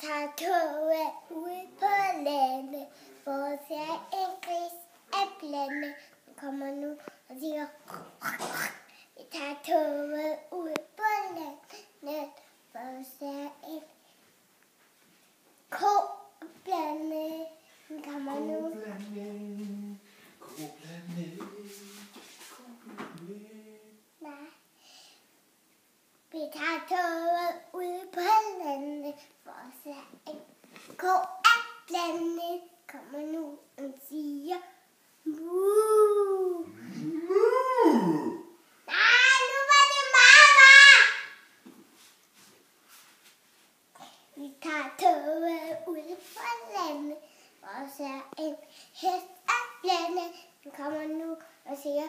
tager toget ud på landet, for at se en gris af blande. Den kommer nu og siger, vi tager toget ud på landet, for at se en ko blande. Den kommer nu. Nej. Vi tager toget ud på landet, for at se en ko af blande. Kommer nu og siger, Moo! Nej, nu var det mamma! Vi tager toget ud på landet, for at se en hest af blande. Den kommer nu og siger,